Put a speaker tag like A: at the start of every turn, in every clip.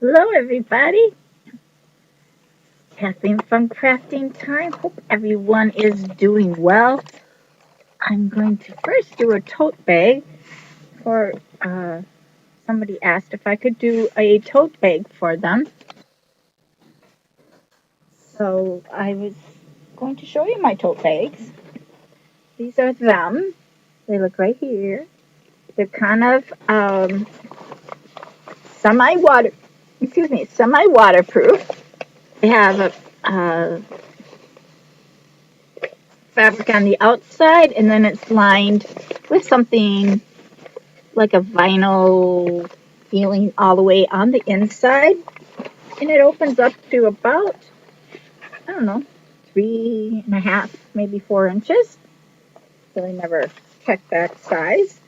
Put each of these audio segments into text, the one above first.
A: Hello, everybody. Having fun crafting time. Hope everyone is doing well. I'm going to first do a tote bag for somebody asked if I could do a tote bag for them. So I was going to show you my tote bags. These are them. They look right here. They're kind of semi-water, semi-waterproof. They have a fabric on the outside, and then it's lined with something like a vinyl feeling all the way on the inside. And it opens up to about, I don't know, 3.5, maybe 4 inches. So I never checked that size.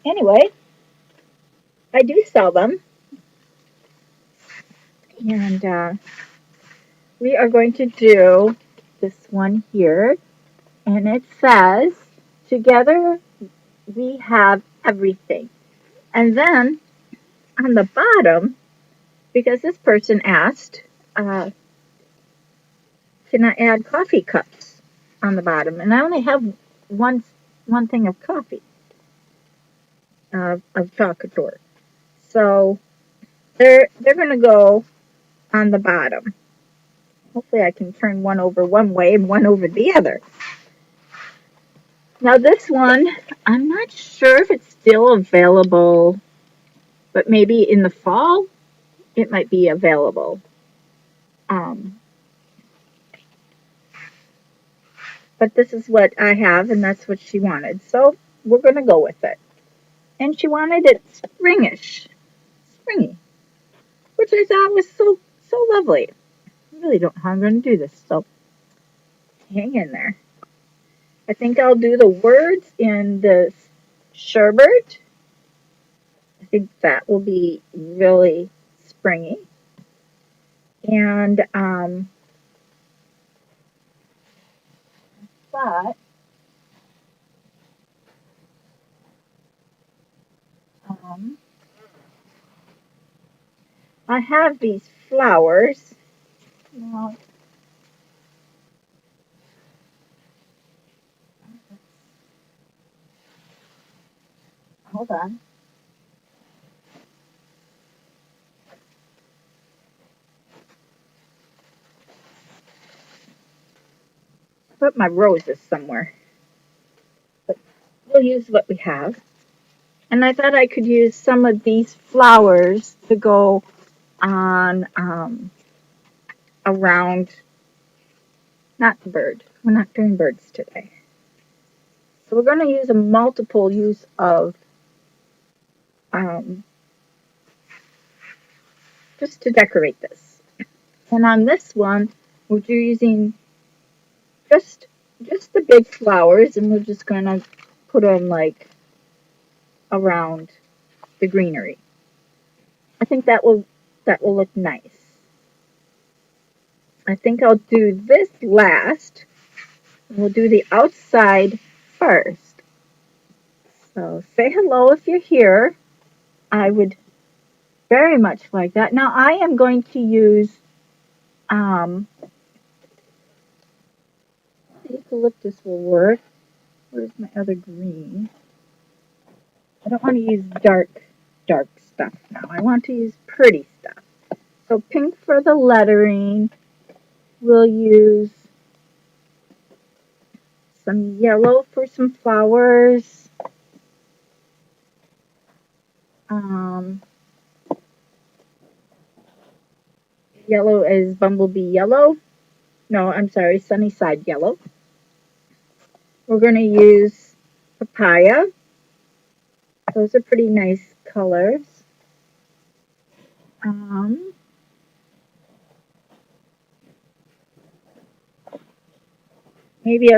A: Anyway, I do sell them. And we are going to do this one here. And it says, "Together we have everything." And then on the bottom, because this person asked, uh, can I add coffee cups on the bottom? And I only have one thing of coffee, of Couture. So they're going to go on the bottom. Hopefully I can turn one over one way and one over the other. Now this one, I'm not sure if it's still available, but maybe in the fall it might be available. Um, but this is what I have, and that's what she wanted. So we're going to go with it. And she wanted it springy, which I thought was so lovely. I really don't know how I'm going to do this, so hang in there. I think I'll do the words in the sherbet. I think that will be really springy. And but um, I have these flowers. Now, hold on. Put my roses somewhere. But we'll use what we have. And I thought I could use some of these flowers to go on around, not the bird. We're not doing birds today. So we're going to use a multiple use of um, just to decorate this. And on this one, we're using just just the big flowers, and we're just going to put them like around the greenery. I think that will look nice. I think I'll do this last. We'll do the outside first. So say hello if you're here. I would very much like that. Now I am going to use um, eucalyptus will work. Where's my other green? I don't want to use dark stuff now. I want to use pretty stuff. So pink for the lettering. We'll use some yellow for some flowers. Um, Yellow is bumblebee yellow. No, I'm sorry, Sunnyside yellow. We're going to use papaya. Those are pretty nice colors. Um, Maybe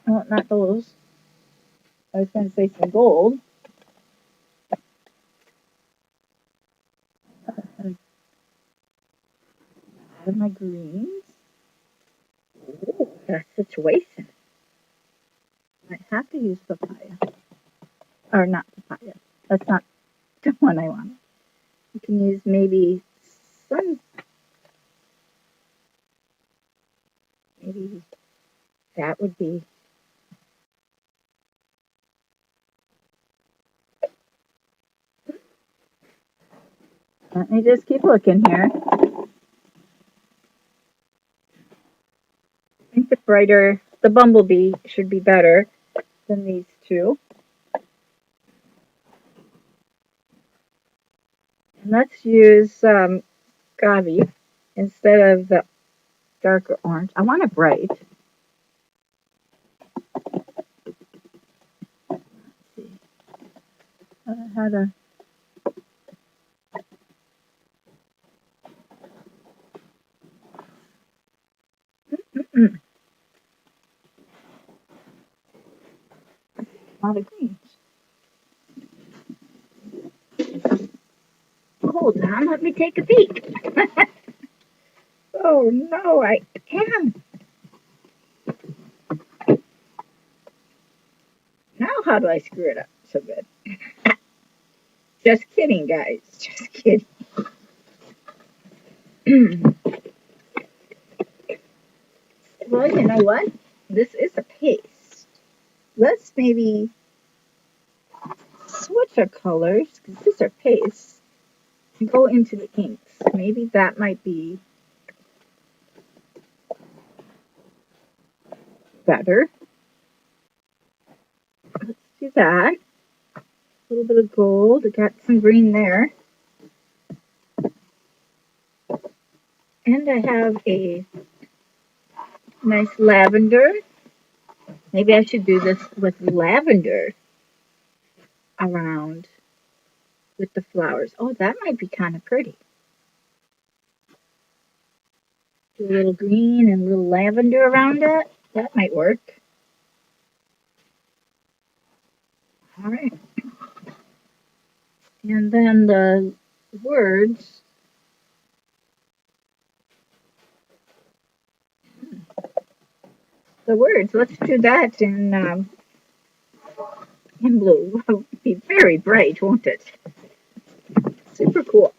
A: not those. I was going to say some gold. Out of my greens. Ooh, that situation. I have to use papaya. Or not papaya. That's not the one I wanted. You can use maybe maybe that would be. Let me just keep looking here. I think the bumblebee should be better than these two. And let's use Gavi instead of the darker orange. I want it bright. Let's see how to. Mm-mm. A lot of greens. Hold on, let me take a peek. Oh no, I am. Now how do I screw it up so good? Just kidding, guys. Just kidding. Well, you know what? This is a paste. Let's maybe switch our colors, because these are pastes, and go into the inks. Maybe that might be better. Let's do that. A little bit of gold. I got some green there. And I have a nice lavender. Maybe I should do this with lavender around with the flowers. Oh, that might be kind of pretty. Do a little green and a little lavender around it. That might work. All right. And then the words. The words. Let's do that in blue. It'll be very bright, won't it? Super cool.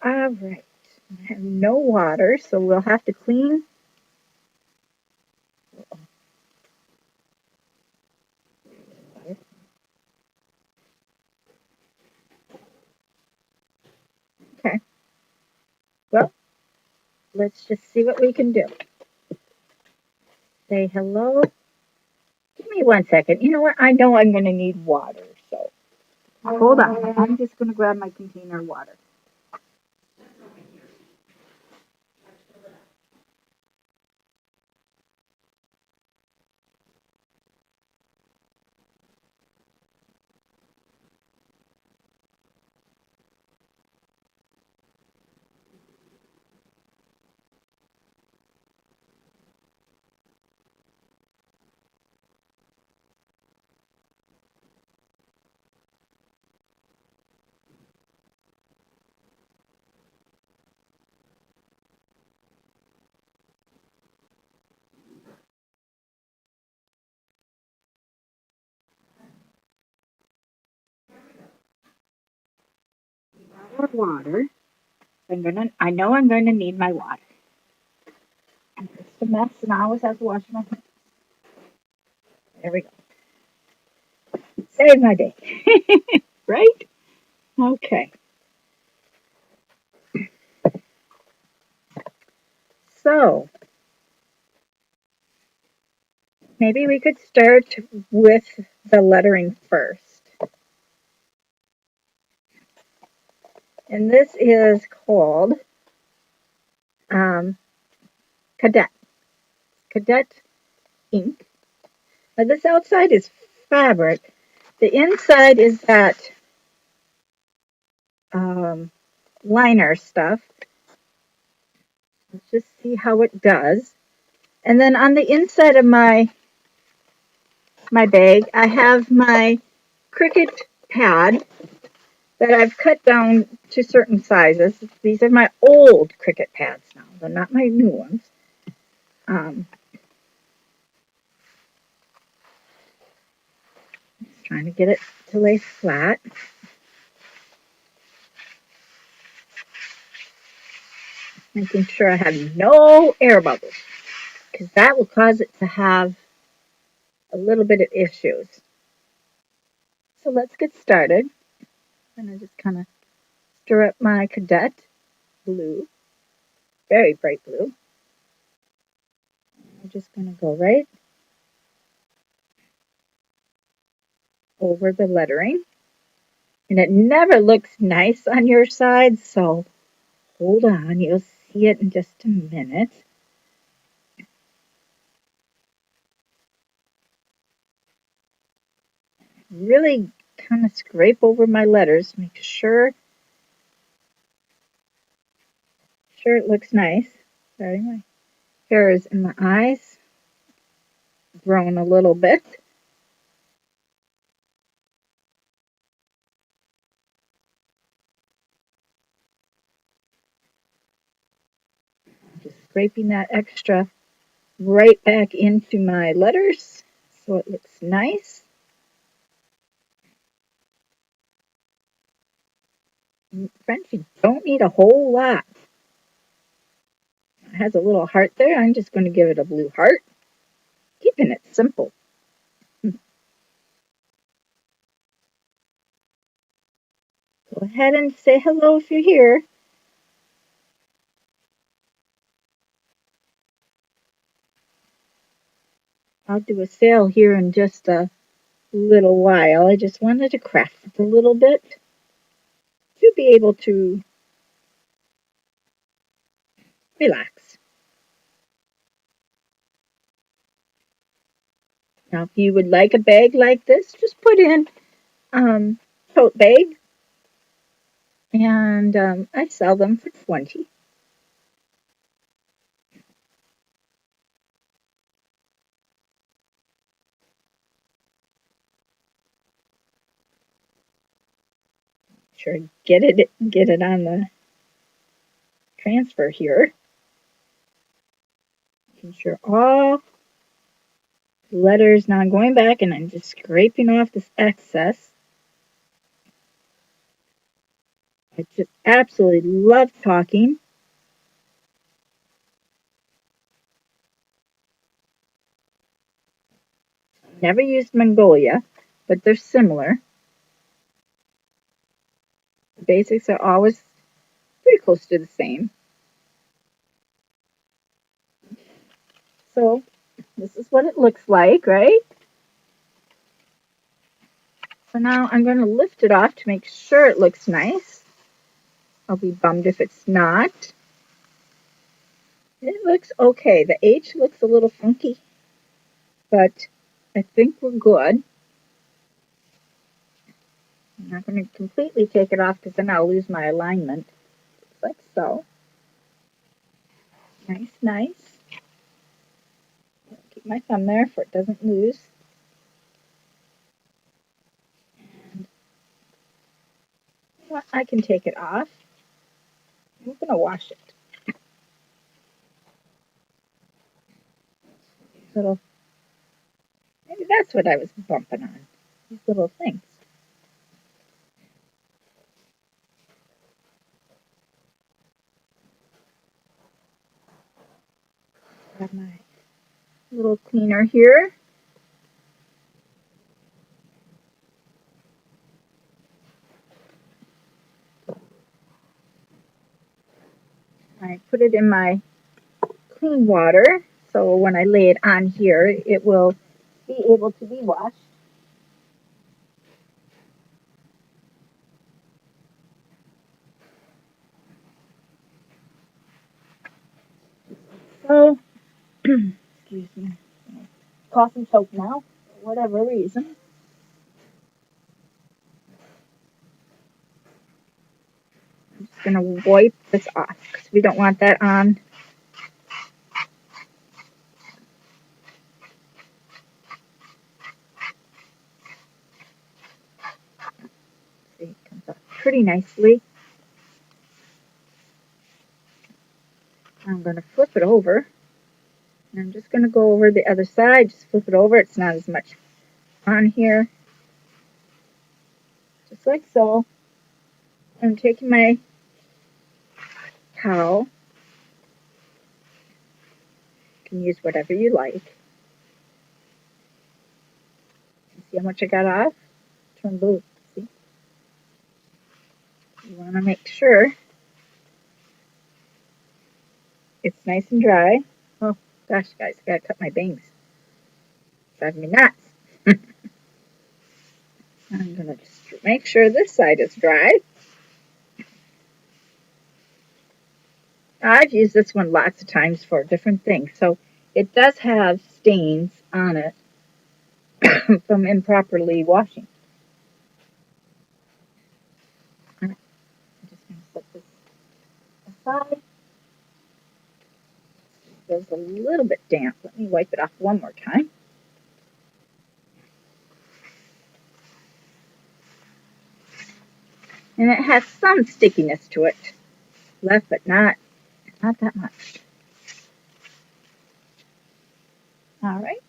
A: All right. I have no water, so we'll have to clean. Okay. Well, let's just see what we can do. Say hello. Give me 1 second. You know what? I know I'm going to need water, so hold on. I'm just going to grab my container of water. Water. I know I'm going to need my water. It's a mess, and I always have to wash my hands. There we go. Save my day. Right? Okay. So maybe we could start with the lettering first. And this is called Cadet. Cadet ink. Now this outside is fabric. The inside is that liner stuff. Let's just see how it does. And then on the inside of my bag, I have my Cricut pad that I've cut down to certain sizes. These are my old Cricut pads now. They're not my new ones. trying to get it to lay flat. Making sure I have no air bubbles, because that will cause it to have a little bit of issues. So let's get started. I'm going to just kind of stir up my cadet blue, very bright blue. I'm just going to go right over the lettering. And it never looks nice on your side, so hold on, you'll see it in just a minute. Really kind of scrape over my letters, make sure it looks nice. Sorry, my hair is in my eyes, grown a little bit. Just scraping that extra right back into my letters so it looks nice. Friends, you don't need a whole lot. It has a little heart there. I'm just going to give it a blue heart, keeping it simple. Go ahead and say hello if you're here. I'll do a sale here in just a little while. I just wanted to craft it a little bit to be able to relax. Now, if you would like a bag like this, just put in tote bag, and I sell them for 20. Sure, get it on the transfer here. Making sure all the letters. Now I'm going back and I'm just scraping off this excess. I just absolutely love talking. Never used Mongolia, but they're similar. The basics are always pretty close to the same. So this is what it looks like, right? So now I'm going to lift it off to make sure it looks nice. I'll be bummed if it's not. It looks okay. The H looks a little funky, but I think we're good. I'm not going to completely take it off because then I'll lose my alignment. Like so. Nice, nice. Keep my thumb there so it doesn't lose. And I can take it off. I'm going to wash it. Little, maybe that's what I was bumping on. These little things. Got my little cleaner here. I put it in my clean water, so when I lay it on here, it will be able to be washed. So, excuse me, cough and choke now, for whatever reason. I'm just going to wipe this off because we don't want that on. See, it comes off pretty nicely. I'm going to flip it over. And I'm just going to go over the other side, just flip it over. It's not as much on here. just like so. I'm taking my towel. You can use whatever you like. See how much I got off? Turn blue. See? You want to make sure it's nice and dry. Oh gosh, guys, I gotta cut my bangs. Driving me nuts. I'm gonna just make sure this side is dry. I've used this one lots of times for different things, so it does have stains on it from improperly washing. I'm just gonna set this aside. It feels a little bit damp. Let me wipe it off one more time. And it has some stickiness to it left, but not that much. All right.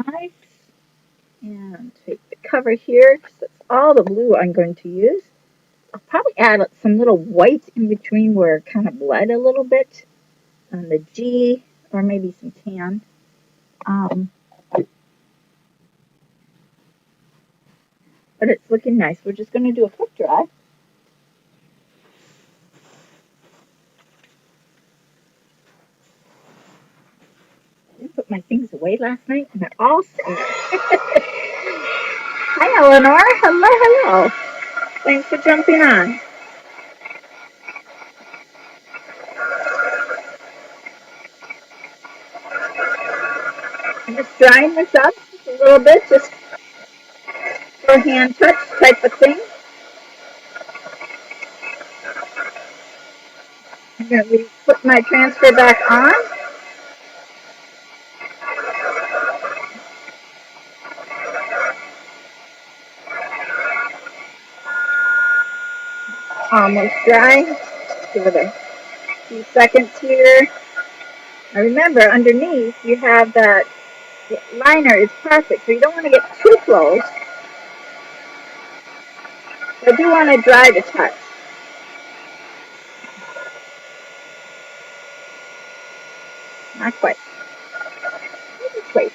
A: Nice. And take the cover here, because that's all the blue I'm going to use. I'll probably add some little white in between where it kind of bled a little bit on the G, or maybe some tan. But it's looking nice. We're just going to do a quick dry. I didn't put my things away last night, and they're all sitting there. Hi, Eleanor. Hello, hello. Thanks for jumping on. I'm just drying this up just a little bit, just for hand touch type of thing. I'm going to put my transfer back on. Almost dry. Give it a few seconds here. Now remember, underneath you have that liner is perfect, so you don't want to get too close. I do want to dry the touch. Not quite. Just wait.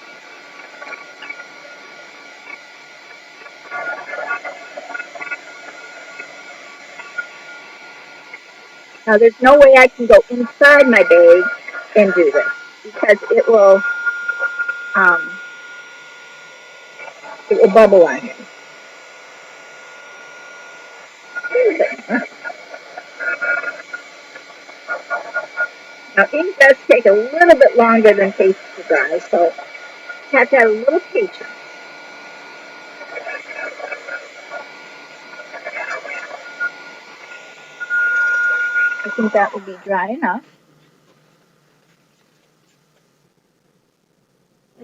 A: Now there's no way I can go inside my bag and do this because um, it will bubble on you. Now ink does take a little bit longer than paste to dry, so you have to have a little patience. I think that will be dry enough.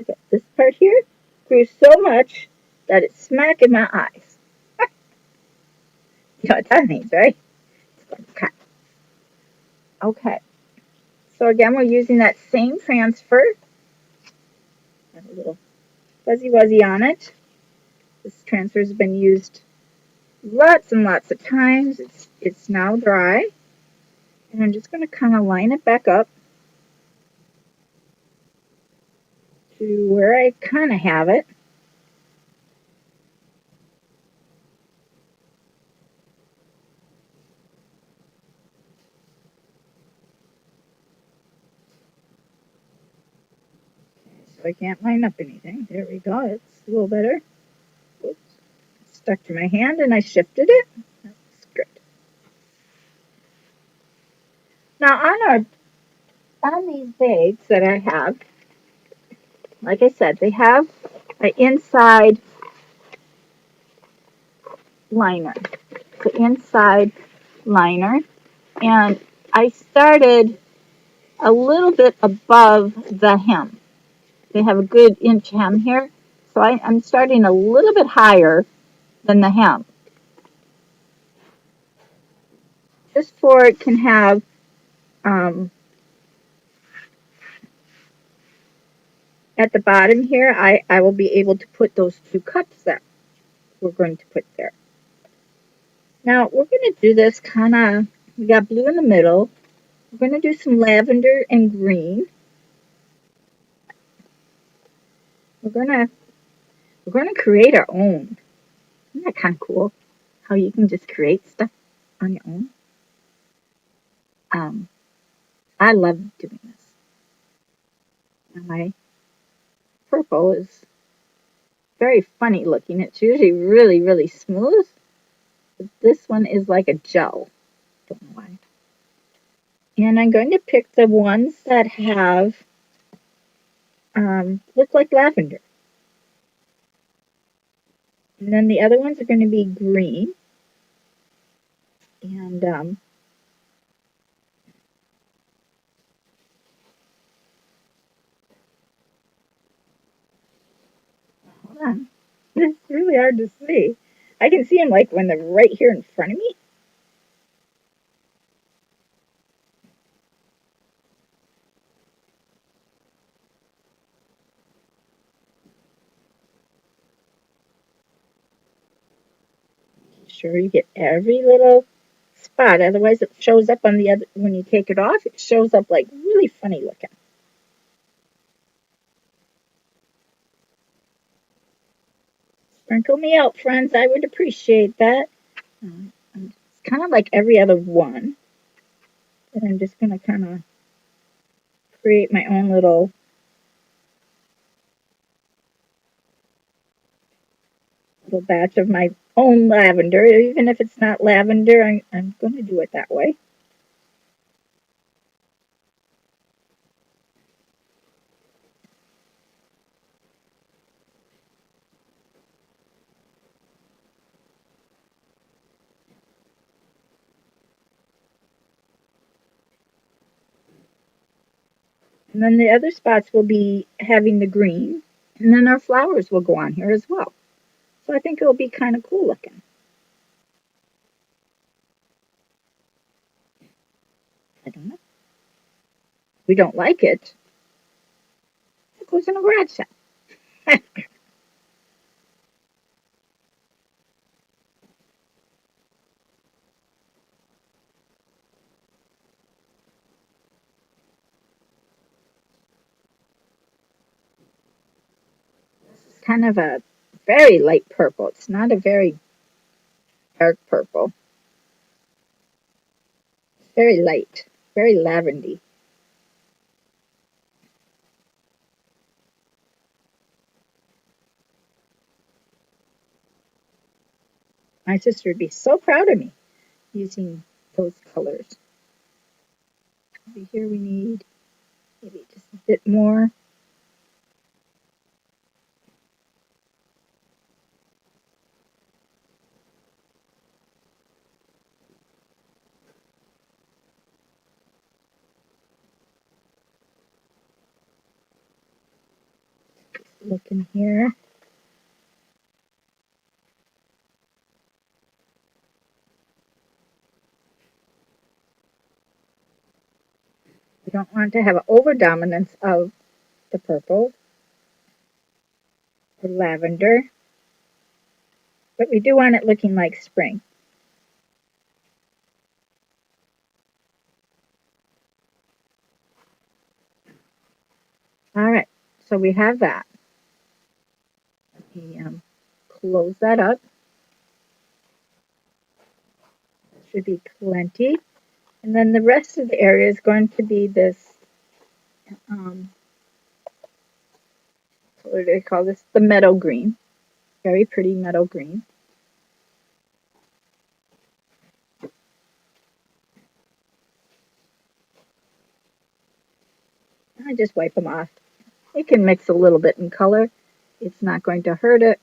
A: Okay, this part here grew so much that it's smacking my eyes. You know what that means, right? Okay. Okay. So again, we're using that same transfer. Have a little fuzzy wuzzy on it. This transfer has been used lots and lots of times. It's now dry. And I'm just going to kind of line it back up to where I kind of have it. So I can't line up anything. There we go. It's a little better. Oops. It stuck to my hand and I shifted it. That's good. Now on these bags that I have, like I said, they have an inside liner. The inside liner. And I started a little bit above the hem. They have a good inch hem here. So I'm starting a little bit higher than the hem. Just for it can have at the bottom here, I will be able to put those two cups that we're going to put there. Now we're going to do this kind of, we got blue in the middle. We're going to do some lavender and green. We're going to create our own. Isn't that kind of cool? How you can just create stuff on your own. Um, I love doing this. Now my purple is very funny looking. It's usually really, really smooth. But this one is like a gel. Don't know why. And I'm going to pick the ones that have look like lavender. And then the other ones are going to be green. And hold on. It's really hard to see. I can see them like when they're right here in front of me. Sure, you get every little spot. Otherwise, it shows up on the other. When you take it off, it shows up like really funny looking. Sprinkle me out, friends. I would appreciate that. It's kind of like every other one. And I'm just going to kind of create my own little batch of my own lavender. Even if it's not lavender, I'm going to do it that way. And then the other spots will be having the green. And then our flowers will go on here as well. So I think it'll be kind of cool looking. I don't know. We don't like it. It goes in a garage sale. It's kind of a very light purple. It's not a very dark purple. It's very light, very lavendy. My sister would be so proud of me using those colors. Over here we need maybe just a bit more. Look in here. We don't want to have an overdominance of the purple or lavender, but we do want it looking like spring. All right, so we have that. Let me close that up. Should be plenty. And then the rest of the area is going to be this, what do they call this? The meadow green. Very pretty meadow green. I just wipe them off. It can mix a little bit in color. It's not going to hurt it.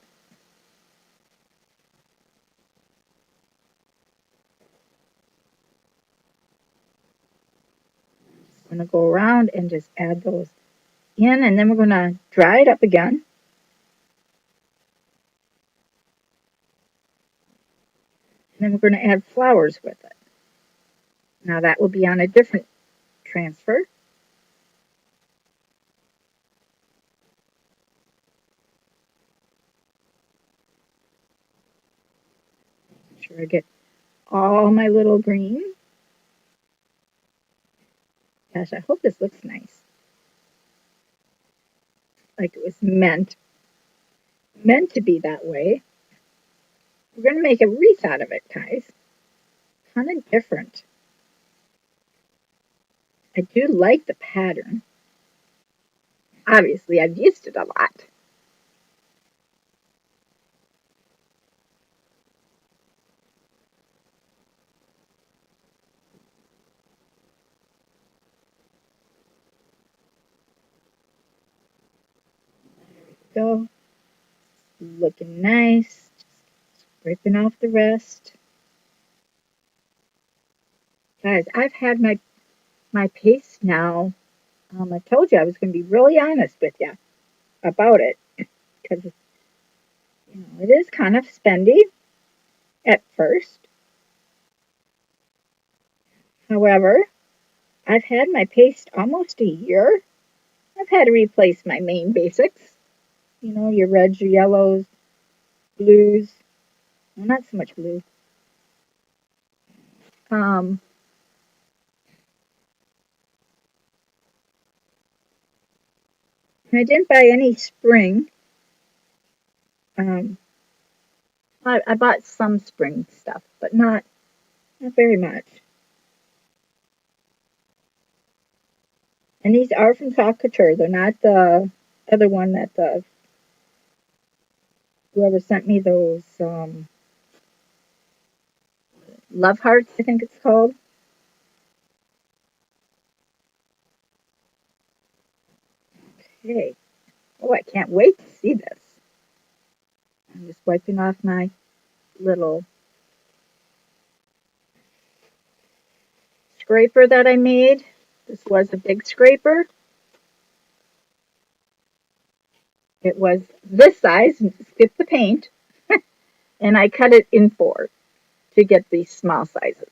A: I'm going to go around and just add those in, and then we're going to dry it up again. And then we're going to add flowers with it. Now that will be on a different transfer. sure I get all my little green. Gosh, I hope this looks nice. Like it was meant to be that way. We're going to make a wreath out of it, guys. Kind of different. I do like the pattern. Obviously, I've used it a lot. So, looking nice. Scraping off the rest. Guys, I've had my paste now. I told you I was going to be really honest with you about it because it is kind of spendy at first. However, I've had my paste almost a year. I've had to replace my main basics. Your reds, your yellows, blues. Well, not so much blue. Um, I didn't buy any spring. Um, I bought some spring stuff, but not very much. And these are from Couture. They're not the other one that the whoever sent me those love hearts, I think it's called. Okay. Oh, I can't wait to see this. I'm just wiping off my little scraper that I made. This was a big scraper. It was this size, skip the paint, and I cut it in four to get these small sizes.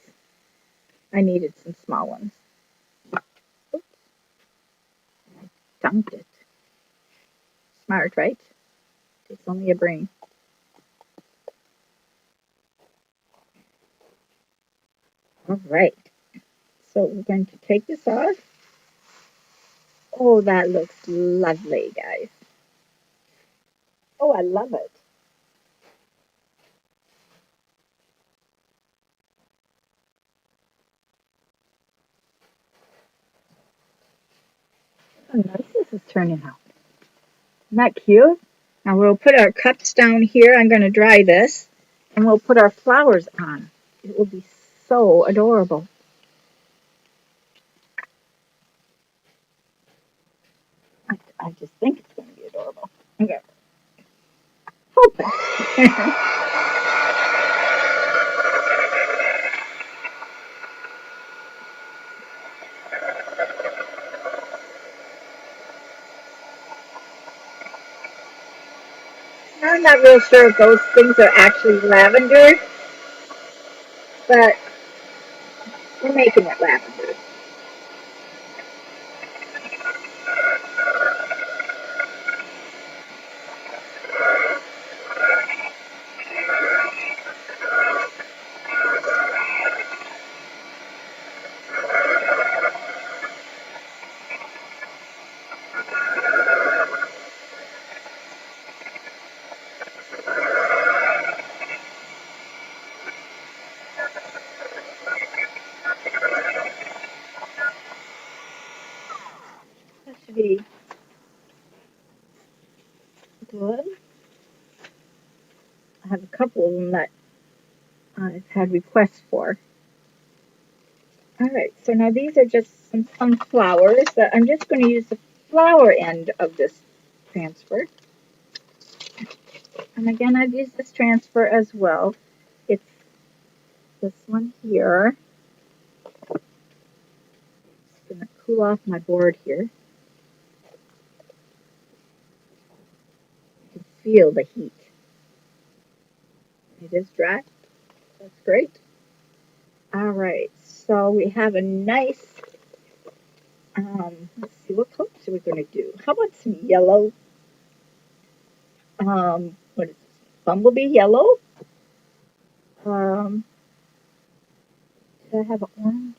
A: I needed some small ones. Oops, dumped it. Smart, right? It's only a brain. All right. So we're going to take this off. Oh, that looks lovely, guys. Oh, I love it. How nice this is turning out. Isn't that cute? Now we'll put our cups down here. I'm going to dry this. And we'll put our flowers on. It will be so adorable. I just think it's going to be adorable. Okay. Hope I'm not real sure if those things are actually lavender, but we're making it lavender. That should be good. I have a couple of them that I've had requests for. All right, so now these are just some sunflowers that I'm just going to use the flower end of this transfer. And again, I've used this transfer as well. It's this one here. Just going to cool off my board here. You can feel the heat. It is dry. That's great. All right, so we have a nice, let's see, what colors are we going to do? How about some yellow? What is this? Bumblebee yellow? Um, did I have an orange?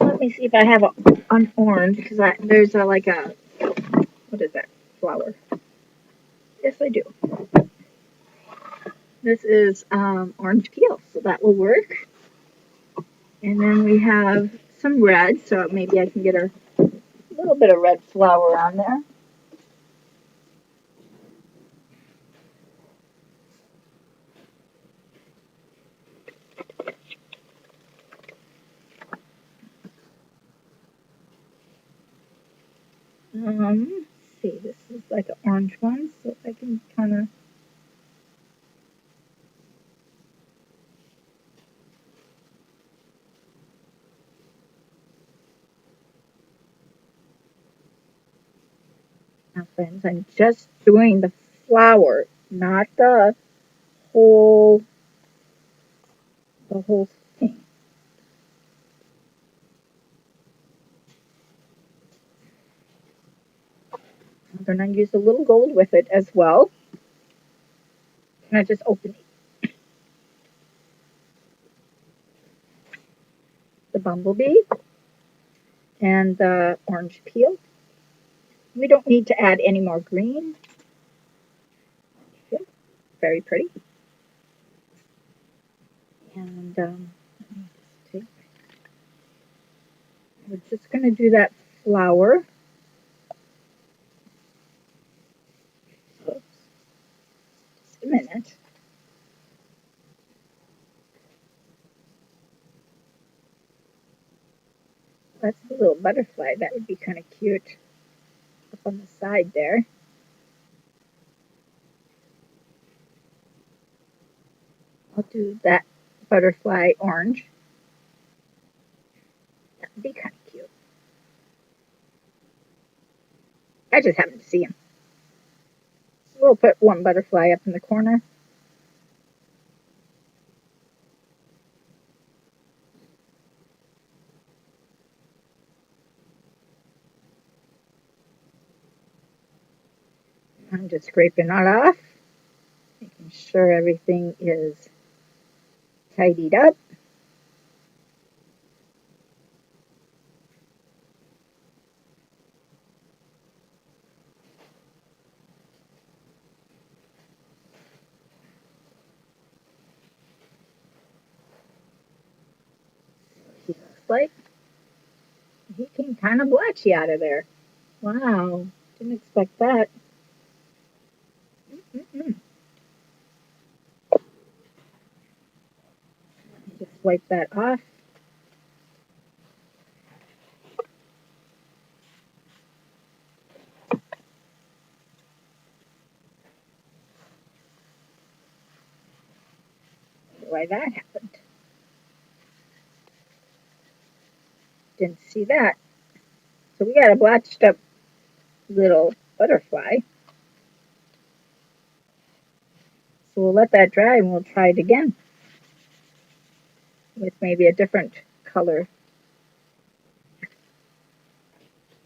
A: Let me see if I have an orange because there's like a, what is that flower? Yes, I do. This is orange peel, so that will work. And then we have some red, so maybe I can get a little bit of red flower on there. Let's see, this is like an orange one, so I can kind of. Now, friends, I'm just doing the flower, not whole, the whole thing. I'm going to use a little gold with it as well. And I just open the bumblebee and the orange peel. We don't need to add any more green. Yep, very pretty. And we're just going to do that flower. Oops, just a minute. That's the little butterfly. That would be kind of cute up on the side there. I'll do that butterfly orange. That would be kind of cute. I just happened to see him. We'll put one butterfly up in the corner. I'm just scraping that off, making sure everything is tidied up. He looks like he came kind of blotchy out of there. Wow, didn't expect that. Mm-mm. Just wipe that off. Why that happened. Didn't see that. So we got a blotched up little butterfly. So we'll let that dry and we'll try it again with maybe a different color.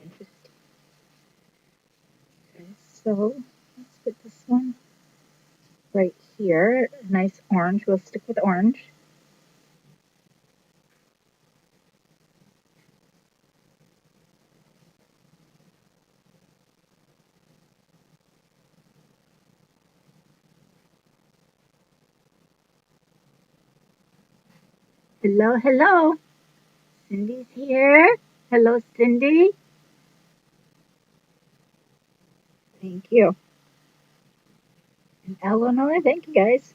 A: Interesting. Okay, so let's put this one right here. A nice orange. We'll stick with orange. Hello, hello. Cindy's here. Hello, Cindy. Thank you. And Eleanor, thank you guys.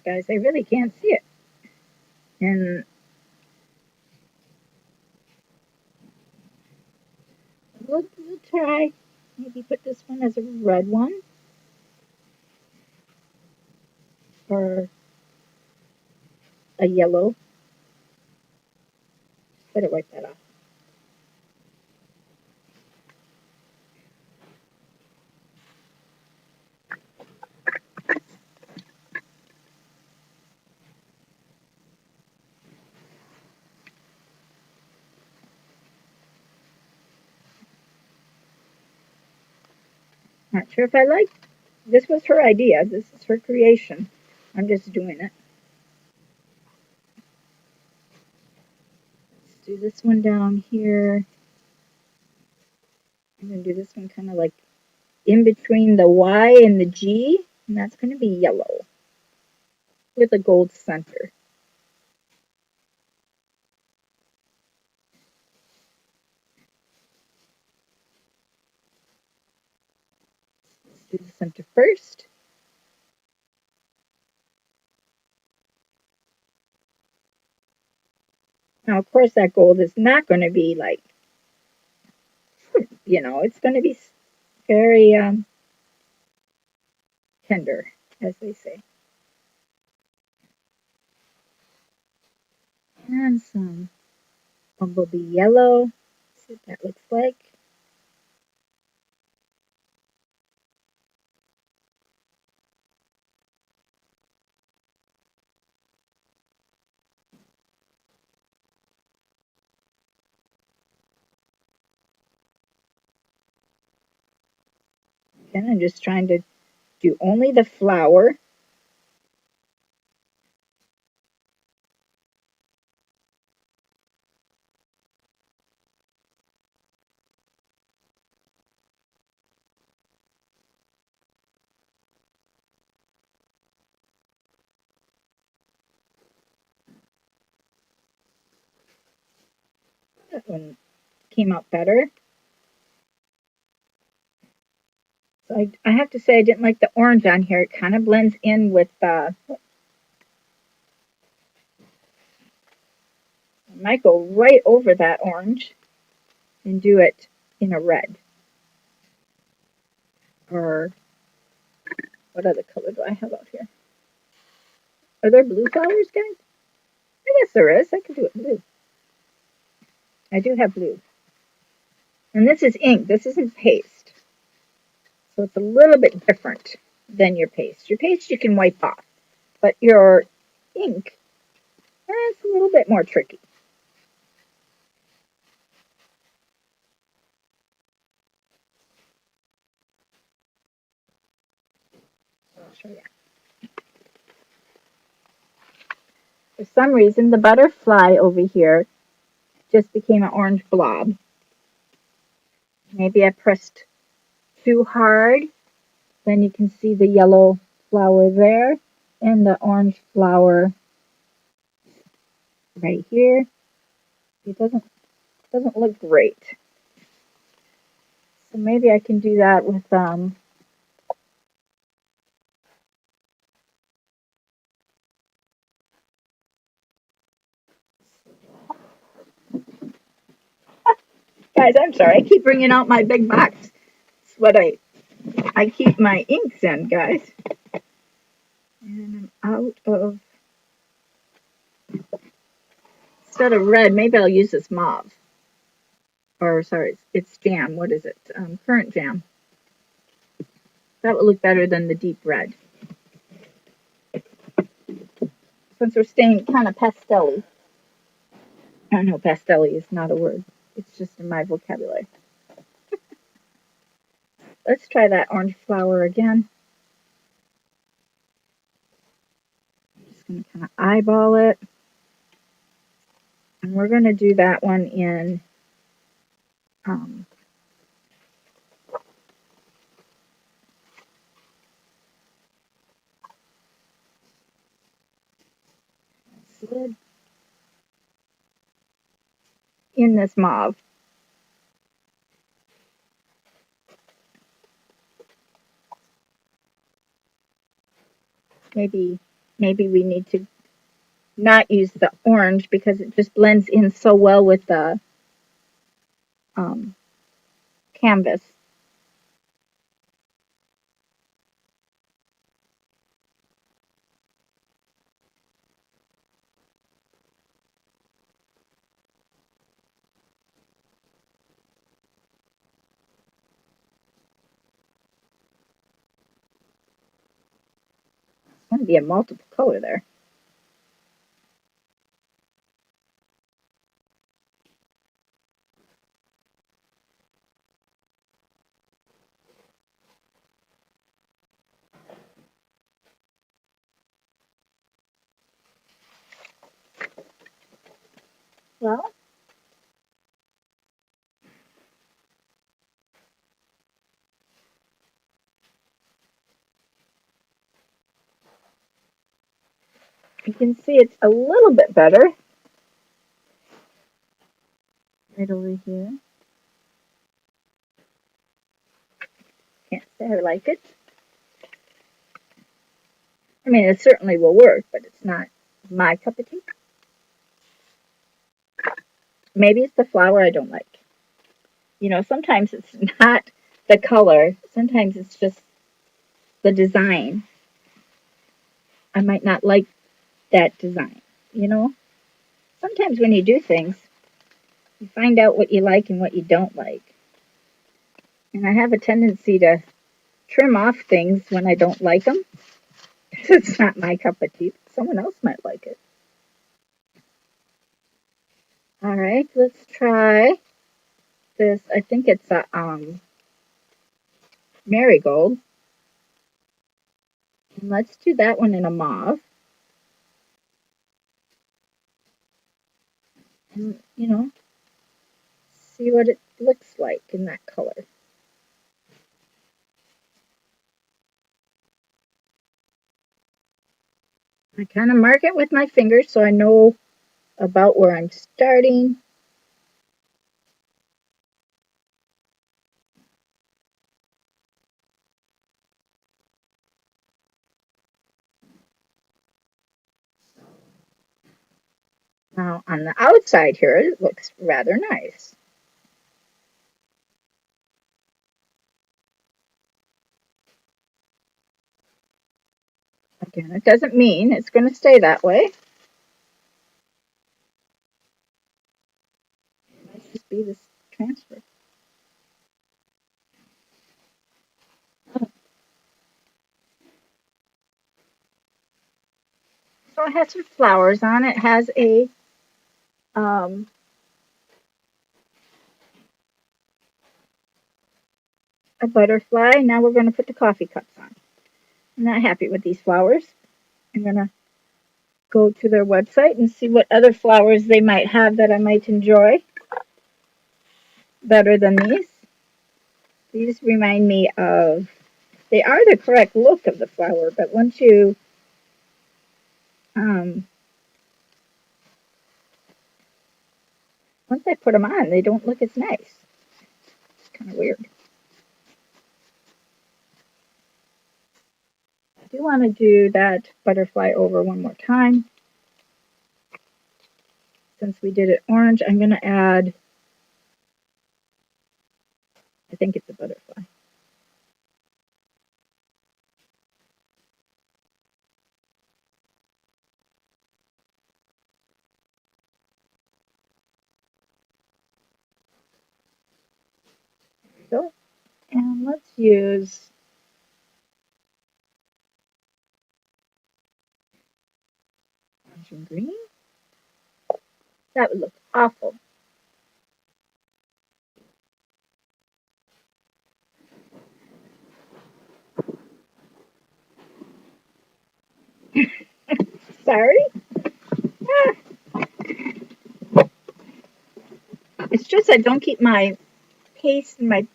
A: Guys, I really can't see it. And we'll try. Maybe put this one as a red one. Or a yellow. Better wipe that off. Not sure if I like. This was her idea. This is her creation. I'm just doing it. Let's do this one down here. I'm going to do this one kind of like in between the Y and the G, and that's going to be yellow with a gold center. Let's do the center first. Now, of course, that gold is not going to be like, it's going to be very tender, as they say. And some bumblebee yellow. See what that looks like. And I'm just trying to do only the flower. That one came out better. So I have to say I didn't like the orange on here. It kind of blends in with I might go right over that orange and do it in a red. Or what other color do I have out here? Are there blue flowers, guys? I guess there is. I could do it blue. I do have blue. And this is ink. This isn't paste. So it's a little bit different than your paste. Your paste you can wipe off. But your ink, it's a little bit more tricky. I'll show you. For some reason, the butterfly over here just became an orange blob. Maybe I pressed too hard. Then you can see the yellow flower there and the orange flower right here. It doesn't look great. So maybe I can do that with guys, I'm sorry. I keep bringing out my big box. It's what I keep my inks in, guys. And I'm out of, instead of red, maybe I'll use this mauve. Or, sorry, it's jam. What is it? Currant jam. That would look better than the deep red. Since we're staying kind of pastel-y. I don't know, pastel-y is not a word. It's just in my vocabulary. Let's try that orange flower again. I'm just going to kind of eyeball it. And we're going to do that one in um, in this mauve. Maybe we need to not use the orange because it just blends in so well with the um, canvas. It's going to be a multiple color there. Well, you can see it's a little bit better right over here. Can't say I like it. I mean, it certainly will work, but it's not my cup of tea. Maybe it's the flower I don't like. You know, sometimes it's not the color. Sometimes it's just the design. I might not like that design, you know? Sometimes when you do things, you find out what you like and what you don't like. And I have a tendency to trim off things when I don't like them. It's not my cup of tea. Someone else might like it. All right, let's try this. I think it's a marigold. And let's do that one in a mauve. And, you know, see what it looks like in that color. I kind of mark it with my fingers so I know about where I'm starting. Now on the outside here, it looks rather nice. Again, it doesn't mean it's going to stay that way. It might just be this transfer. So it has some flowers on it. It has um, a butterfly. Now we're going to put the coffee cups on. I'm not happy with these flowers. I'm going to go to their website and see what other flowers they might have that I might enjoy better than these. These remind me of, they are the correct look of the flower, but um, once I put them on, they don't look as nice. It's kind of weird. I do want to do that butterfly over one more time. Since we did it orange, I'm going to add, I think it's a butterfly. So, and let's use orange and green. That would look awful. Sorry. Ah, it's just I don't keep my paste and my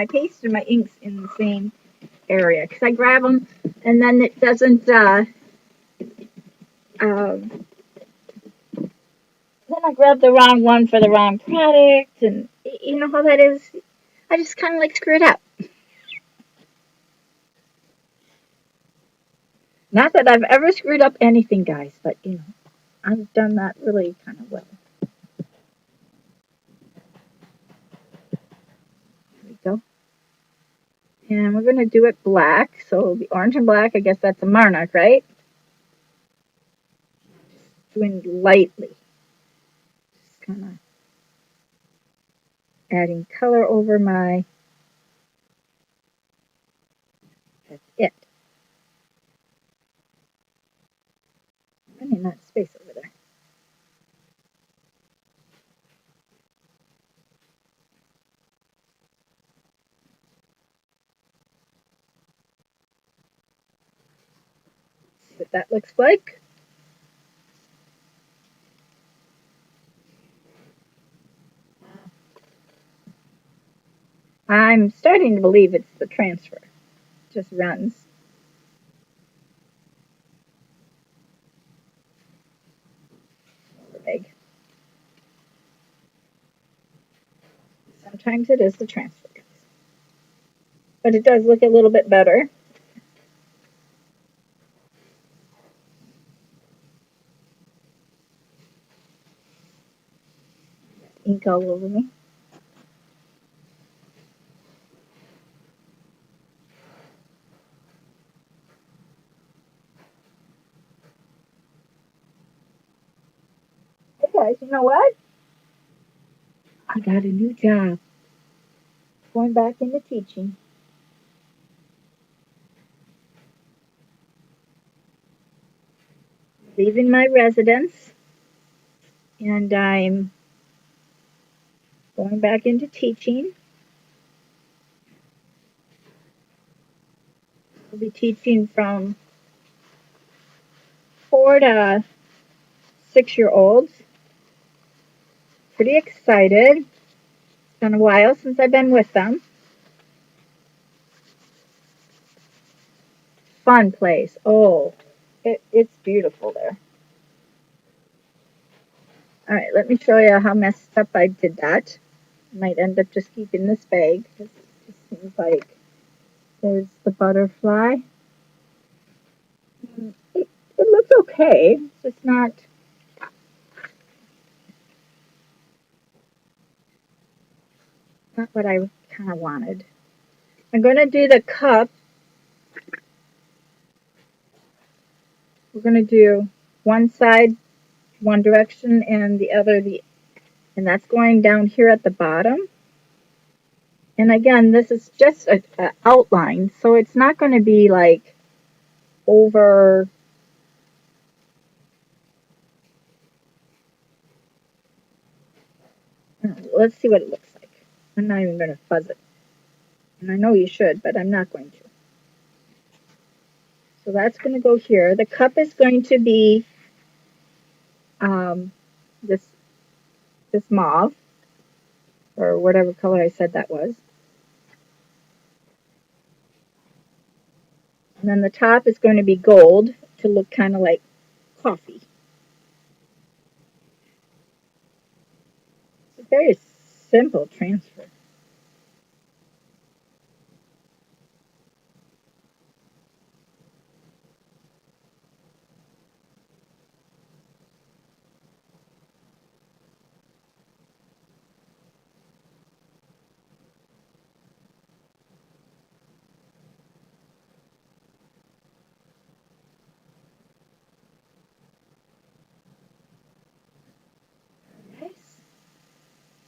A: paste and my inks in the same area because I grab them and then it doesn't. Um, then I grab the wrong one for the wrong product, and you know how that is. I just kind of like screw it up. Not that I've ever screwed up anything, guys, but you know I've done that really kind of well. There we go. And we're going to do it black. So the orange and black, I guess that's a monarch, right? Doing lightly. Just kind of adding color over my, that's it. Running that space over there. See what that looks like. I'm starting to believe it's the transfer. It just runs. Big. Sometimes it is the transfer. But it does look a little bit better. Ink all over me. Hey guys, you know what? I got a new job. Going back into teaching. Leaving my residence. And I'm going back into teaching. I'll be teaching from 4 to 6-year-olds. Pretty excited. It's been a while since I've been with them. Fun place. Oh, it's beautiful there. All right, let me show you how messed up I did that. I might end up just keeping this bag because it just seems like there's the butterfly. It looks okay. It's just not what I kind of wanted. I'm going to do the cup. We're going to do one side one direction and the other and that's going down here at the bottom. And again, this is just an outline, so it's not going to be like over. Let's see what it looks like. I'm not even going to fuzz it. And I know you should, but I'm not going to. So that's going to go here. The cup is going to be this mauve, or whatever color I said that was. And then the top is going to be gold to look kind of like coffee. It's a very simple transfer. Nice.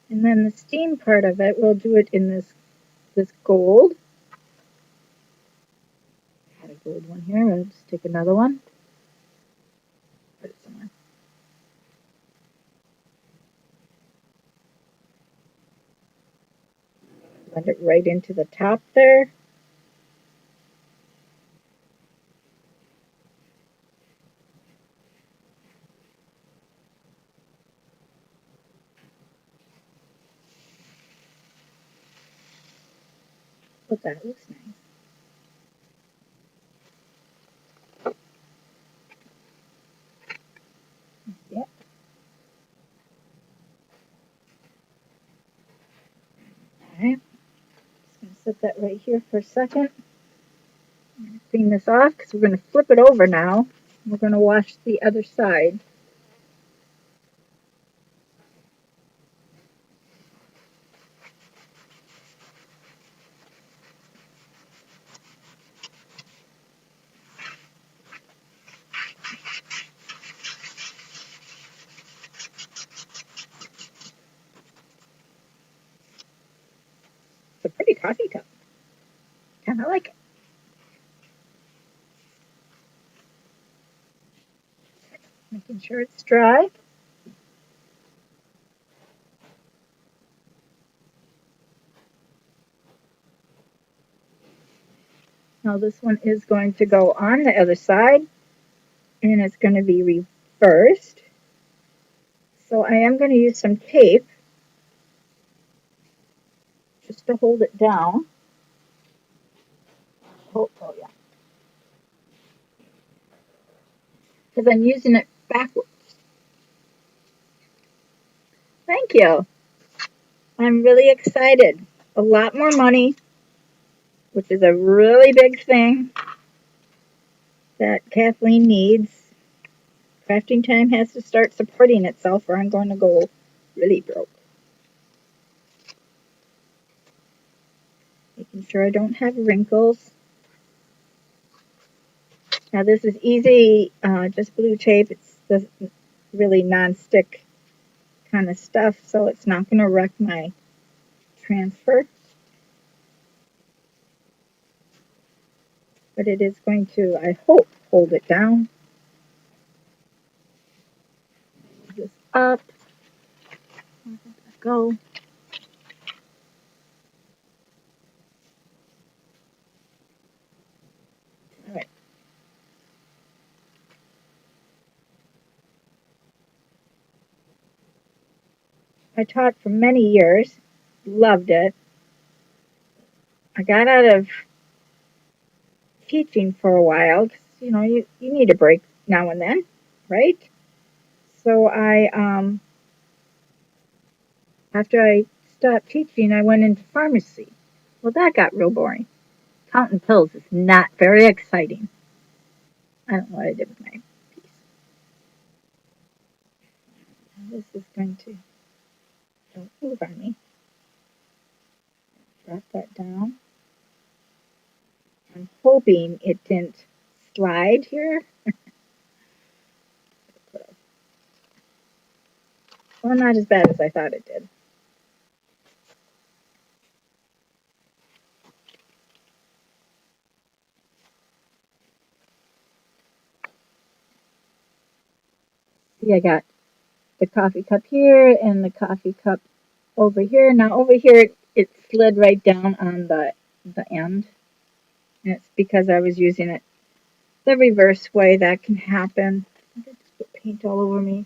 A: And then the steam part of it, we'll do it in this gold. I had a gold one here. I'll just take another one. Put it somewhere. Blend it right into the top there. But that looks nice. Yep. Alright. Just going to set that right here for a second. Clean this off because we're going to flip it over now. We're going to wash the other side. It's a pretty coffee cup. Kind of like it. Making sure it's dry. Now this one is going to go on the other side, and it's going to be reversed. So I am going to use some tape just to hold it down. Oh yeah. Because I'm using it backwards. Thank you. I'm really excited. A lot more money, which is a really big thing that Kathleen needs. Crafting Time has to start supporting itself or I'm going to go really broke. Making sure I don't have wrinkles. Now this is easy, just blue tape. It's the really non-stick kind of stuff, so it's not going to wreck my transfer. But it is going to, I hope, hold it down. This up. Go. All right. I taught for many years. Loved it. I got out of teaching for a while because, you need a break now and then, right? So after I stopped teaching, I went into pharmacy. Well, that got real boring. Counting pills is not very exciting. I don't know what I did with my piece. This is going to, don't move on me. Drop that down. I'm hoping it didn't slide here. Well, not as bad as I thought it did. See, I got the coffee cup here and the coffee cup over here. Now over here, it slid right down on the end. And it's because I was using it the reverse way. That can happen. I just put paint all over me.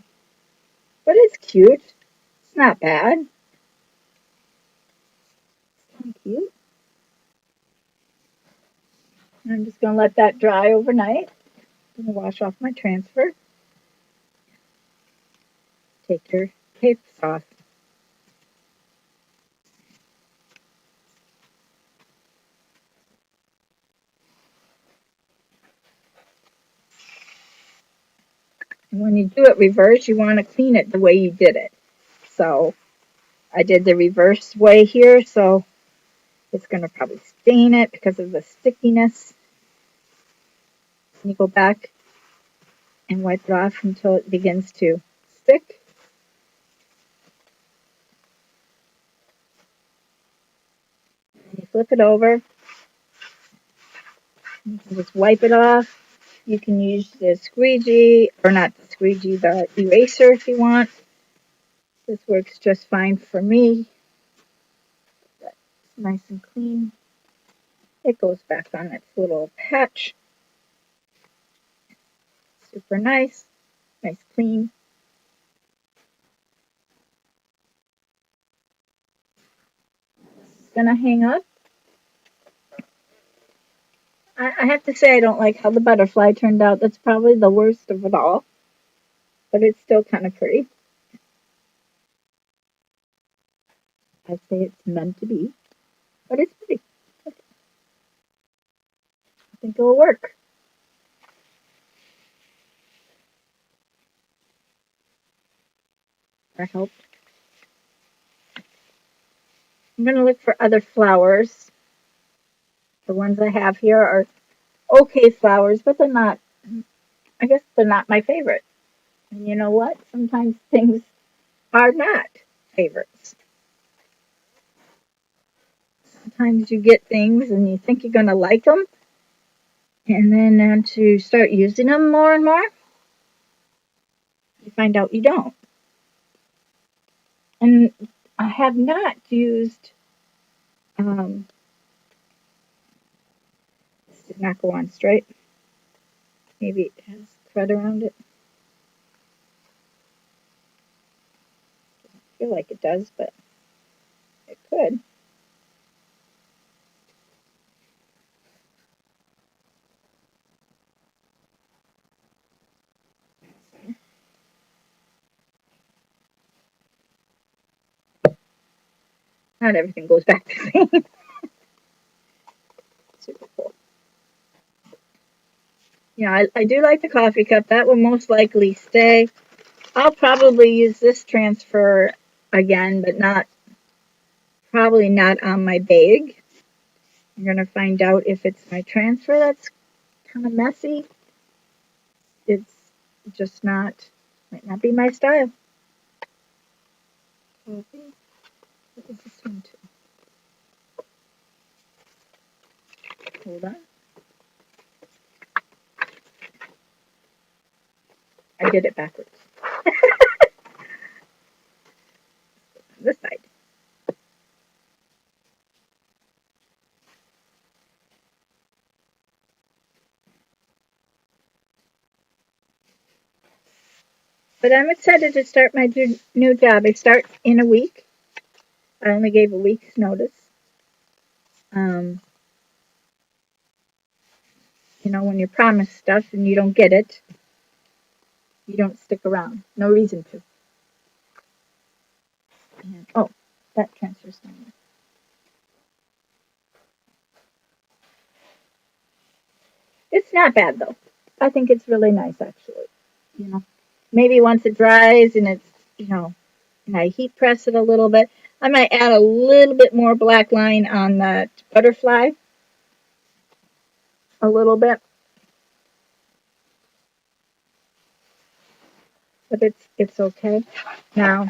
A: But it's cute. It's not bad. It's kind of cute. I'm just going to let that dry overnight. I'm going to wash off my transfer. Take your tape off. And when you do it reverse, you want to clean it the way you did it. So I did the reverse way here, so it's going to probably stain it because of the stickiness. You go back and wipe it off until it begins to stick. You flip it over. You can just wipe it off. You can use the squeegee, or not the squeegee, the eraser if you want. This works just fine for me. That's nice and clean. It goes back on its little patch. Super nice. Nice clean. It's gonna hang up. I have to say I don't like how the butterfly turned out. That's probably the worst of it all. But it's still kind of pretty. I'd say it's meant to be. But it's pretty. I think it'll work. That helped. I'm going to look for other flowers. The ones I have here are okay flowers, but they're not, I guess they're not my favorite. And you know what? Sometimes things are not favorites. Sometimes you get things and you think you're going to like them, and then to start using them more and more, you find out you don't. And I have not used, this did not go on straight. Maybe it has thread around it. I feel like it does, but it could. Not everything goes back the same. Super cool. Yeah, I do like the coffee cup. That will most likely stay. I'll probably use this transfer again, but not probably not on my bag. I'm going to find out if it's my transfer that's kind of messy. It's just not, might not be my style. Coffee. What is this one too? Hold on. I did it backwards. This side. But I'm excited to start my new job. I start in a week. I only gave a week's notice. Um, when you're promised stuff and you don't get it, you don't stick around. No reason to. And, oh, that transfer's down there. It's not bad though. I think it's really nice actually. You know, maybe once it dries and it's, and I heat press it a little bit, I might add a little bit more black line on that butterfly. A little bit. But it's okay. Now,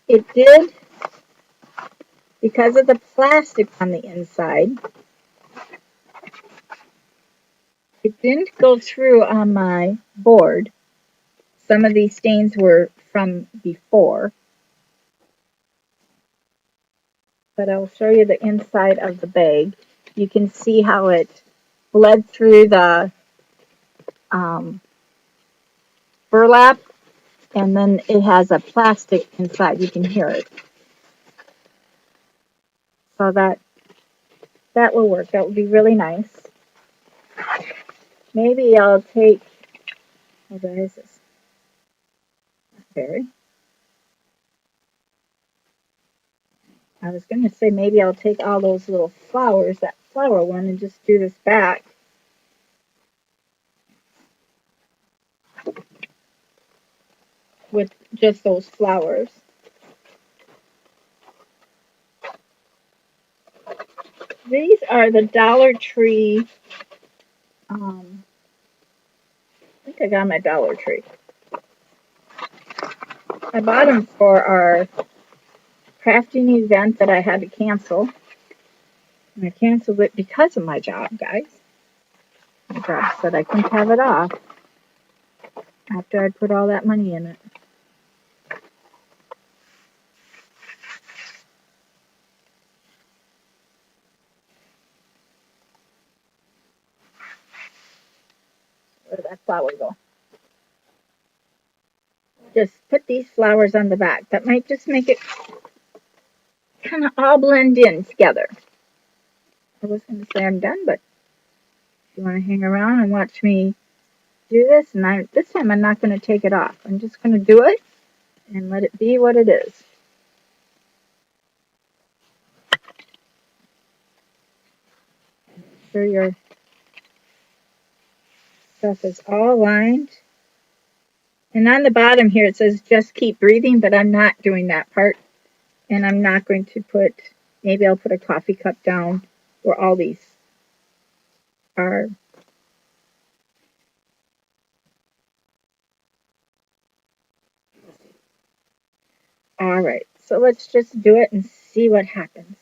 A: it did, because of the plastic on the inside, it didn't go through on my board. Some of these stains were from before, but I'll show you the inside of the bag. You can see how it bled through the um, burlap, and then it has a plastic inside. You can hear it. So that will work. That would be really nice. Maybe I'll take, what is this? Berry. I was going to say maybe I'll take all those little flowers, that flower one, and just do this back. With just those flowers. These are the Dollar Tree. I think I got my Dollar Tree. I bought them for our crafting event that I had to cancel. And I canceled it because of my job, guys. My job said I couldn't have it off after I put all that money in it. Where did that flower go? Just put these flowers on the back. That might just make it kind of all blend in together. I was going to say I'm done, but if you want to hang around and watch me do this, and this time I'm not going to take it off. I'm just going to do it and let it be what it is. Sure your stuff is all lined. And on the bottom here it says just keep breathing, but I'm not doing that part. And I'm not going to put, maybe I'll put a coffee cup down where all these are. All right, so let's just do it and see what happens.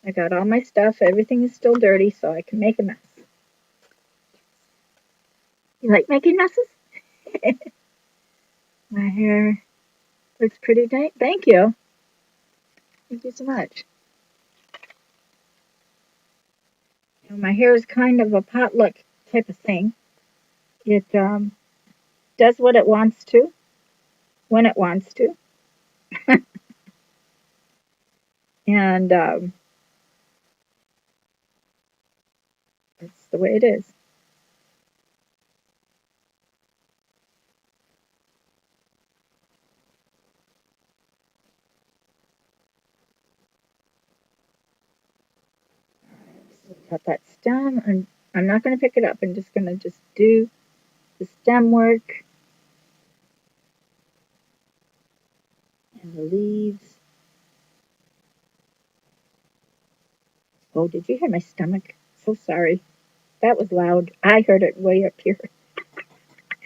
A: I got all my stuff. Everything is still dirty, so I can make a mess. You like making messes? My hair looks pretty nice. Thank you. Thank you so much. My hair is kind of a potluck type of thing. It does what it wants to, when it wants to. And that's the way it is. Got that stem, and I'm not going to pick it up. I'm just going to just do the stem work and the leaves. Oh, did you hear my stomach? So sorry. That was loud. I heard it way up here.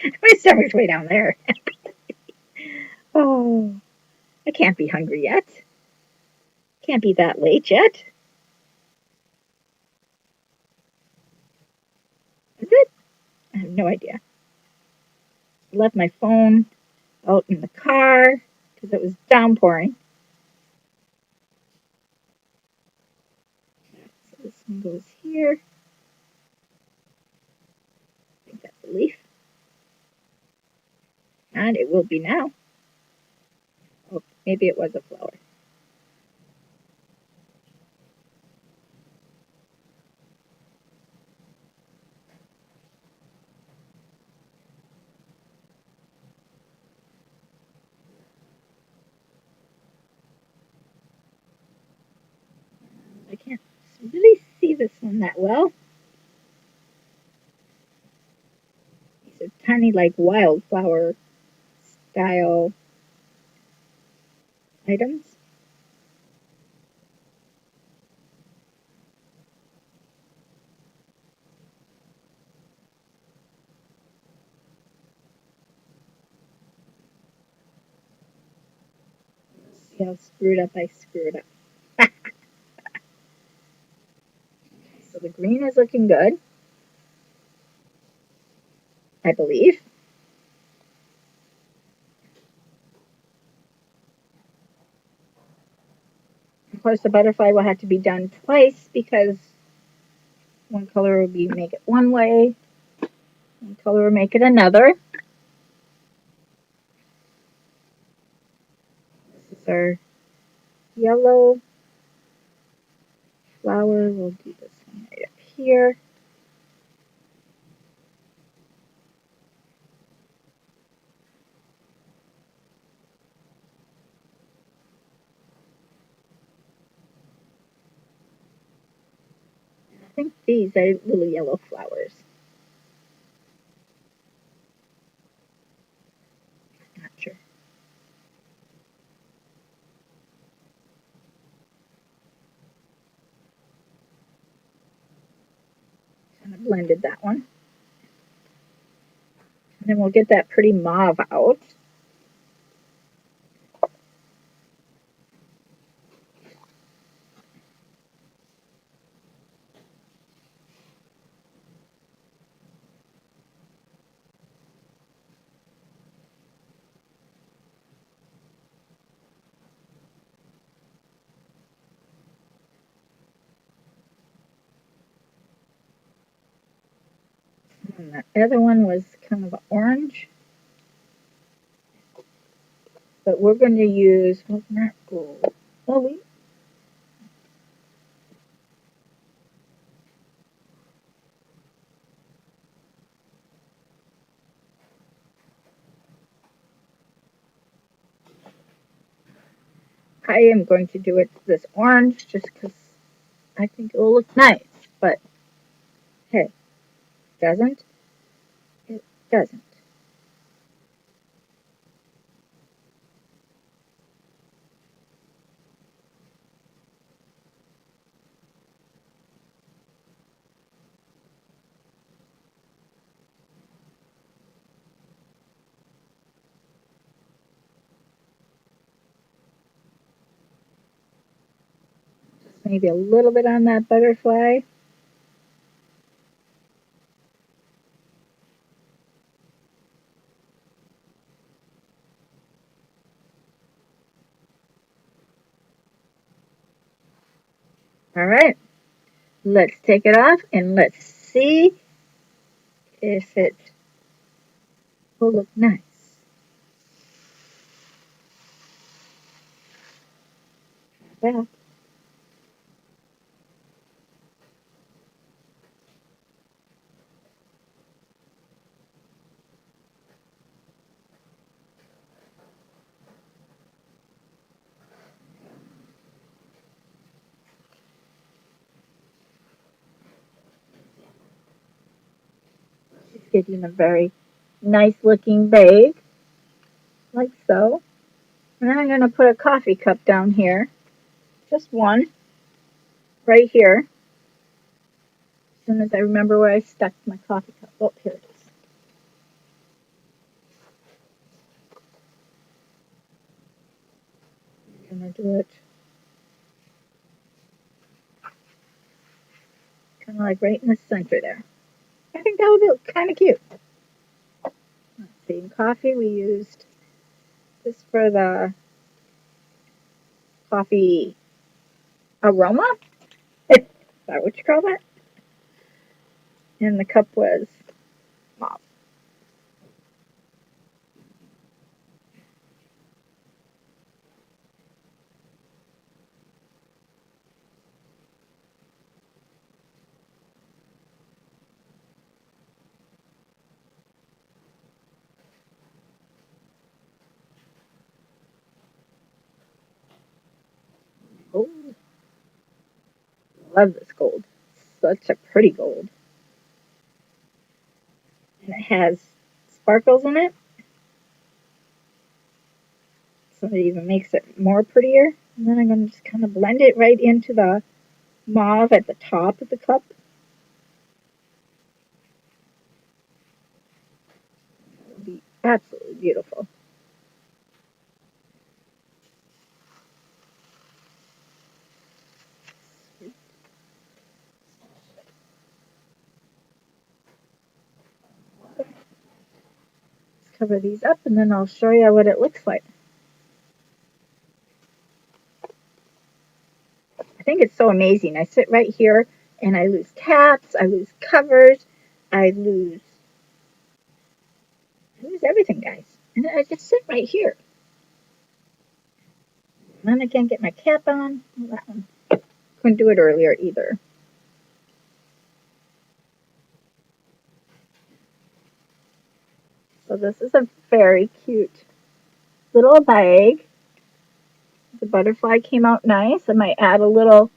A: My stomach's way down there. Oh, I can't be hungry yet. Can't be that late yet. Is it? I have no idea. I left my phone out in the car because it was downpouring. So this one goes here. I think that's a leaf. And it will be now. Oh, maybe it was a flower. I can't really see this one that well. These are tiny, like wildflower style items. See how screwed up I screwed up. So the green is looking good, I believe. Of course, the butterfly will have to be done twice because one color will be make it one way, one color will make it another. This is our yellow flower. We'll do this one right up here. I think these are little yellow flowers. Not sure. Kind of blended that one. And then we'll get that pretty mauve out. And the other one was kind of orange. But we're going to use, well, not gold. Well, I am going to do it this orange just because I think it will look nice. But hey, doesn't? It doesn't. Maybe a little bit on that butterfly. All right, let's take it off and let's see if it will look nice. Well, getting a very nice looking bag, like so. And then I'm going to put a coffee cup down here, just one, right here. As soon as I remember where I stuck my coffee cup. Oh, here it is. I'm going to do it kind of like right in the center there. I think that would be kind of cute. Let's see, in coffee we used this for the coffee aroma. Is that what you call that? And the cup was mauve. Gold. Love this gold. Such a pretty gold. And it has sparkles in it. So it even makes it more prettier. And then I'm going to just kind of blend it right into the mauve at the top of the cup. It'll be absolutely beautiful. Let's cover these up and then I'll show you what it looks like. I think it's so amazing. I sit right here and I lose caps, I lose covers, I lose everything, guys. And I just sit right here. And then I can't get my cap on. Well, that one. Couldn't do it earlier either. So this is a very cute little bag. The butterfly came out nice. I might add a little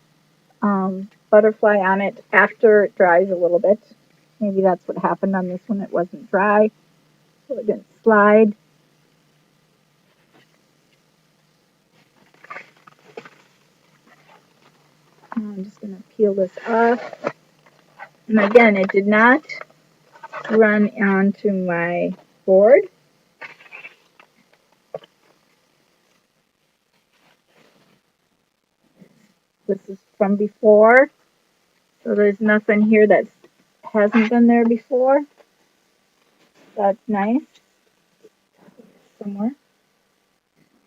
A: butterfly on it after it dries a little bit. Maybe that's what happened on this one. It wasn't dry, so it didn't slide. I'm just going to peel this off. And again, it did not run onto my board. This is from before, so there's nothing here that hasn't been there before. That's nice. Somewhere.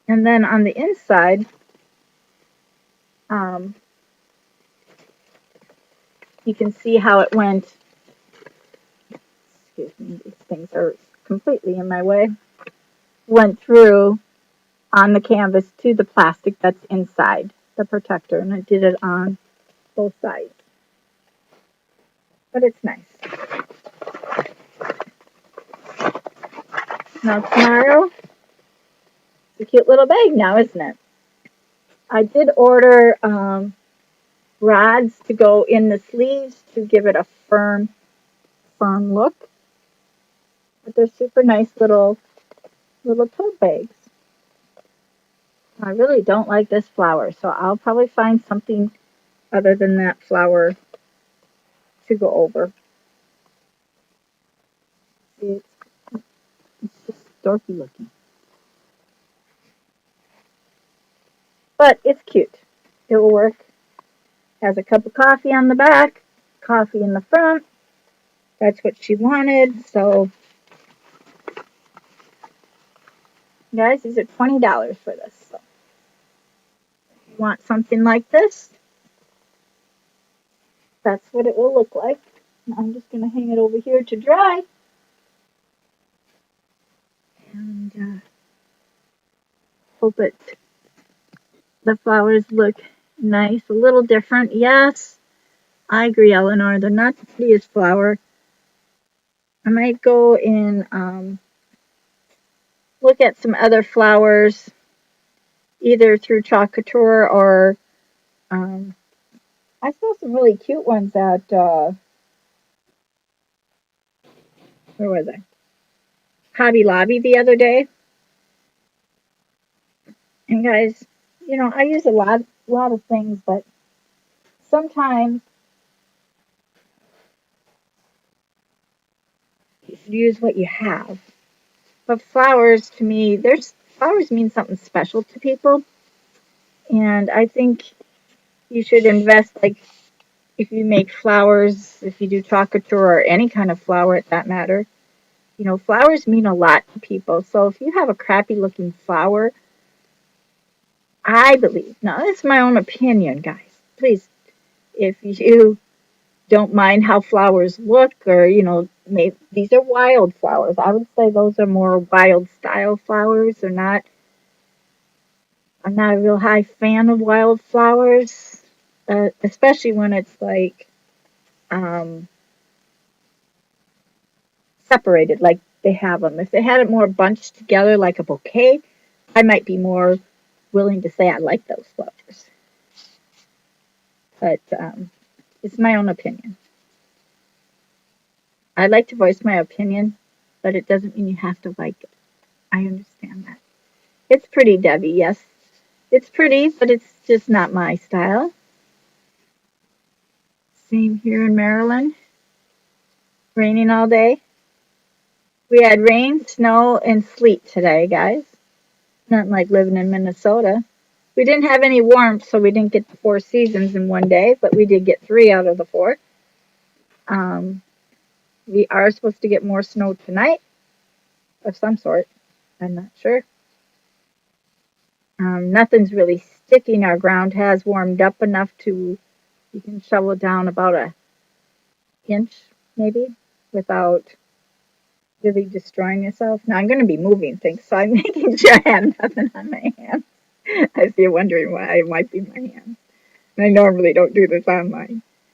A: And then on the inside, you can see how it went. Excuse me, these things are completely in my way. Went through on the canvas to the plastic that's inside the protector, and I did it on both sides. But it's nice. Now tomorrow, it's a cute little bag now, isn't it? I did order rods to go in the sleeves to give it a firm look. But they're super nice little tote bags. I really don't like this flower, so I'll probably find something other than that flower to go over. See, it's just dorky looking. But it's cute. It will work. Has a cup of coffee on the back, coffee in the front. That's what she wanted. So, guys, these are $20 for this. So, if you want something like this, that's what it will look like. I'm just going to hang it over here to dry. And hope the flowers look nice, a little different. Yes, I agree, Eleanor. They're not the prettiest flower. I might go and look at some other flowers, either through Couture or I saw some really cute ones at Where was I? Hobby Lobby the other day. And guys, I use a lot of things, but sometimes you should use what you have. But flowers, to me, there's flowers mean something special to people, and I think you should invest. Like if you make flowers, if you do chocolate couture or any kind of flower at that matter, flowers mean a lot to people. So if you have a crappy looking flower, I believe, now that's my own opinion, guys. Please, if you don't mind how flowers look, or maybe these are wild flowers. I would say those are more wild style flowers. They're not. I'm not a real high fan of wild flowers, especially when it's like um, separated, like they have them. If they had it more bunched together, like a bouquet, I might be more willing to say I like those flowers. But it's my own opinion. I like to voice my opinion, but it doesn't mean you have to like it. I understand that. It's pretty, Debbie, yes. It's pretty, but it's just not my style. Same here in Maryland. Raining all day. We had rain, snow, and sleet today, guys. Nothing like living in Minnesota. We didn't have any warmth, so we didn't get the 4 seasons in one day, but we did get 3 out of the 4. Um, we are supposed to get more snow tonight of some sort. I'm not sure. Nothing's really sticking. Our ground has warmed up enough to you can shovel down about a inch maybe without really destroying yourself. Now I'm going to be moving things, so I'm making sure I have nothing on my hands. If you're wondering why it might be my hands. I normally don't do this online.